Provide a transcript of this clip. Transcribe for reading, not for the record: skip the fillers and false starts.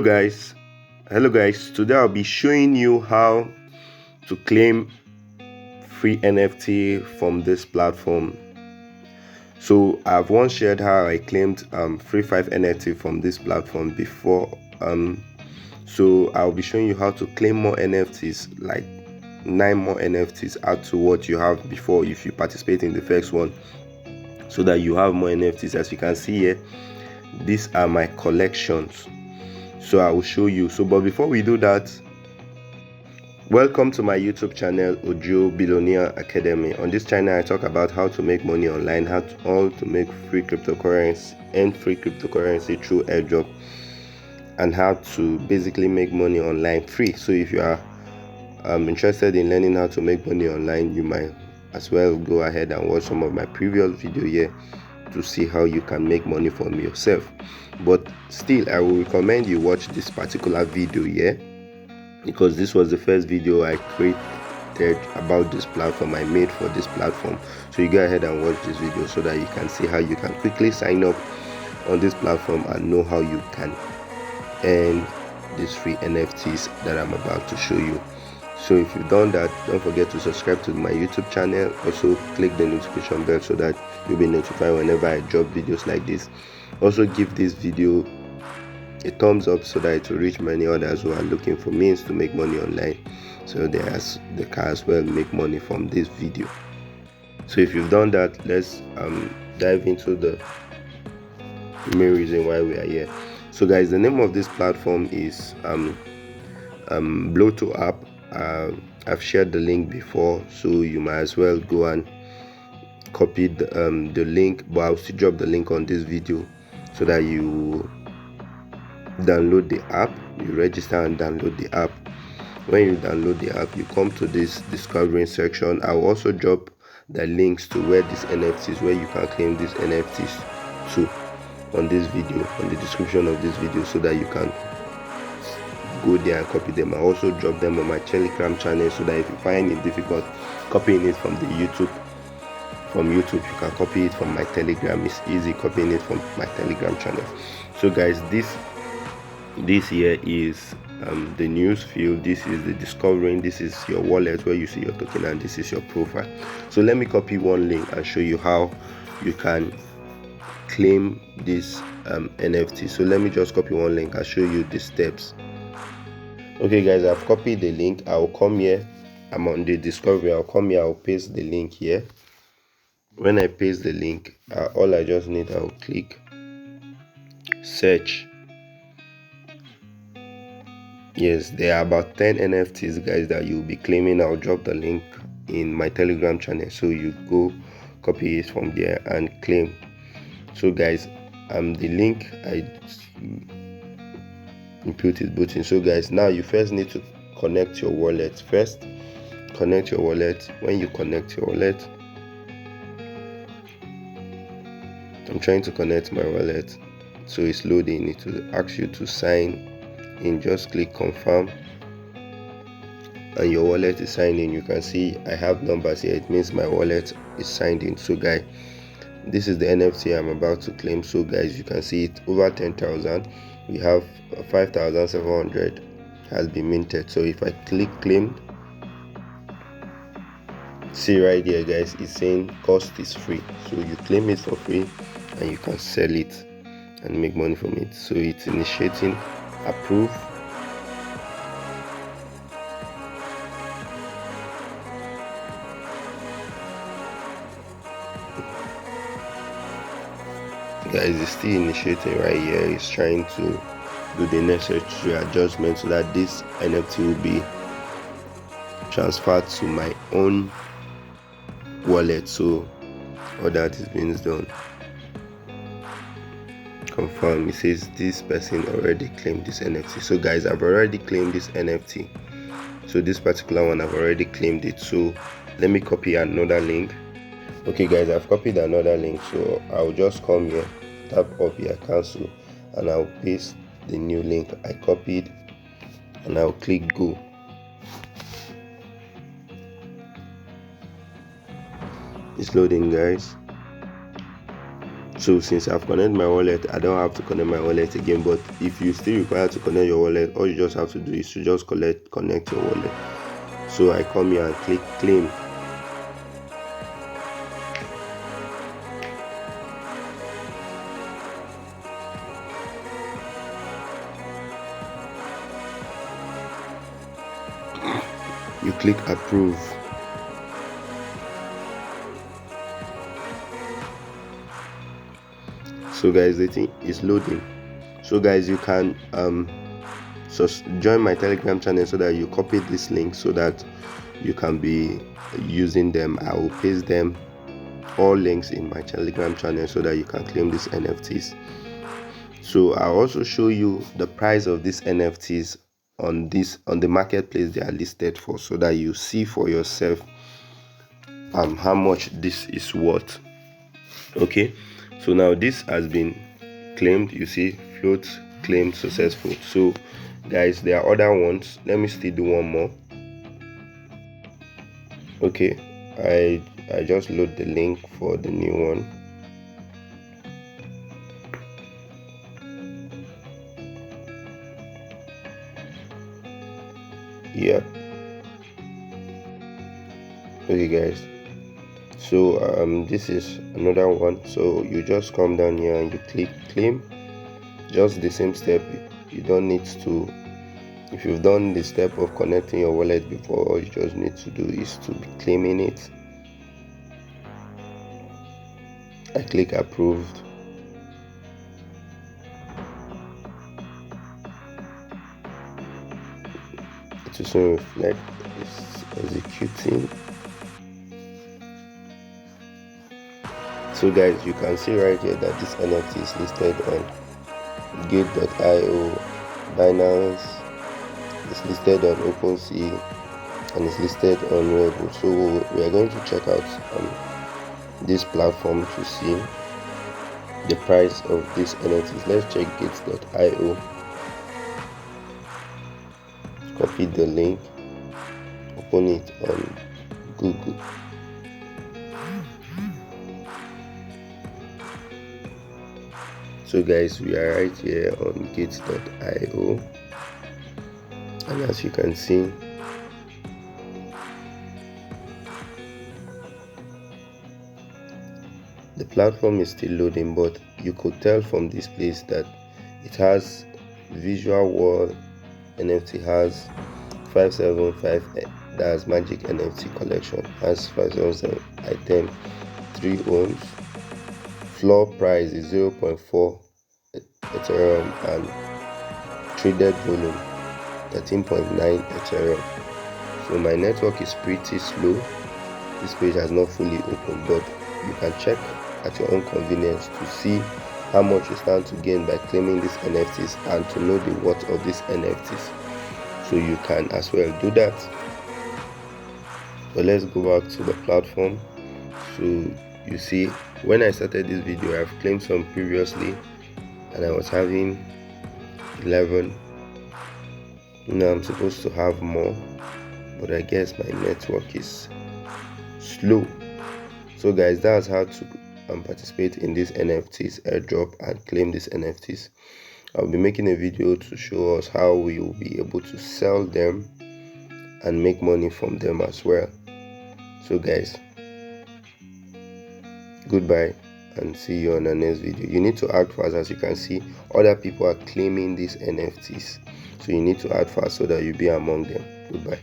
guys, hello guys, today I'll be showing you how to claim free NFT from this platform. So I've once shared how I claimed free 5 NFT from this platform before, so I'll be showing you how to claim more NFTs, like 9 more NFTs add to what you have before if you participate in the first one, so that you have more NFTs. As you can see here, these are my collections, so I will show you. But before we do that, welcome to my YouTube channel, Ojio Billionaire Academy. On this channel I talk about how to make money online, how to make free cryptocurrency and free cryptocurrency through Airdrop, and how to basically make money online free. So if you are interested in learning how to make money online, you might as well go ahead and watch some of my previous video here to see how you can make money from yourself. But still, I will recommend you watch this particular video here, because this was the first video I created about this platform, I made for this platform. So you go ahead and watch this video so that you can see how you can quickly sign up on this platform and know how you can earn these free NFTs that I'm about to show you. So if you've done that, don't forget to subscribe to my YouTube channel. Also click the notification bell so that you'll be notified whenever I drop videos like this. Also give this video a thumbs up so that it will reach many others who are looking for means to make money online, so they can as well make money from this video. So if you've done that, let's dive into the main reason why we are here. So guys, the name of this platform is Blocto App. I've shared the link before, so you might as well go and copy the link, but I'll still drop the link on this video so that you download the app, you register and download the app. When you download the app, you come to this discovering section. I will also drop the links to where these NFTs, where you can claim these NFTs to, on this video, on the description of this video, so that you can go there and copy them. I also drop them on my Telegram channel, so that if you find it difficult copying it from YouTube, you can copy it from my Telegram. It's easy copying it from my Telegram channel. So guys, this here is the news field, this is the discovering, this is your wallet where you see your token, and this is your profile. So let me copy one link and show you how you can claim this NFT. So let me just copy one link and show you the steps. Okay guys, I've copied the link. I'll come here, I'm on the discovery, I'll come here, I'll paste the link here. When I paste the link, all I just need, I'll click search. Yes, there are about 10 NFTs guys that you'll be claiming. I'll drop the link in my Telegram channel, so you go copy it from there and claim. So guys, the link I input is button. So guys, now you first need to connect your wallet. First connect your wallet. When you connect your wallet, I'm trying to connect my wallet, so it's loading. It will ask you to sign in. Just click confirm and your wallet is signed in. You can see I have numbers here, it means my wallet is signed in. So guys, this is the NFT I'm about to claim. So guys, you can see it over 10,000. We have 5,700 has been minted. So if I click claim, see right here guys, it's saying cost is free. So you claim it for free and you can sell it and make money from it. So it's initiating, approve. Guys, it's still initiating right here. It's trying to do the necessary adjustment so that this NFT will be transferred to my own wallet. So all that is being done. Confirm. It says this person already claimed this NFT. So guys, I've already claimed this NFT. So this particular one, I've already claimed it. So let me copy another link. Okay guys, I've copied another link, so I'll just come here, tap up here, cancel, and I'll paste the new link I copied, and I'll click go. It's loading guys. So So since I've connected my wallet, I don't have to connect my wallet again. But if you still require to connect your wallet, all you just have to do is to just connect your wallet. So I come here and click claim. You click approve. So guys, the thing is loading. So guys, you can join my Telegram channel so that you copy this link so that you can be using them. I will paste them all links in my Telegram channel so that you can claim these NFTs. So I'll also show you the price of these NFTs on the marketplace they are listed for, so that you see for yourself how much this is worth. Okay, so now this has been claimed. You see, float claimed successful. So guys, there are other ones. Let me still do one more. Okay, I just load the link for the new one. Yep. Okay guys, so this is another one. So you just come down here and you click claim. Just the same step. You don't need to, if you've done the step of connecting your wallet before, all you just need to do is to be claiming it. I click approved. It will soon reflect it's executing. So guys, you can see right here that this NFT is listed on gate.io, Binance, it's listed on Opensea, and it's listed on Rarible. So we are going to check out this platform to see the price of these NFTs. Let's check gate.io. Copy the link, open it on Google. So guys, we are right here on gate.io, and as you can see, the platform is still loading, but you could tell from this place that it has visual wall NFT, has 575, that's Magic NFT collection, has 577 item, 3 owns. Floor price is 0.4 Ethereum and traded volume 13.9 Ethereum. So my network is pretty slow. This page has not fully opened, but you can check at your own convenience to see how much you stand to gain by claiming these NFTs and to know the worth of these NFTs. So you can as well do that. But let's go back to the platform. So you see, when I started this video, I've claimed some previously and I was having 11. Now I'm supposed to have more, but I guess my network is slow. So guys, that's how to participate in these NFTs airdrop and claim these NFTs. I'll be making a video to show us how we will be able to sell them and make money from them as well. So guys, goodbye and see you on the next video. You need to act fast. As you can see, other people are claiming these NFTs, so you need to act fast so that you be among them. Goodbye.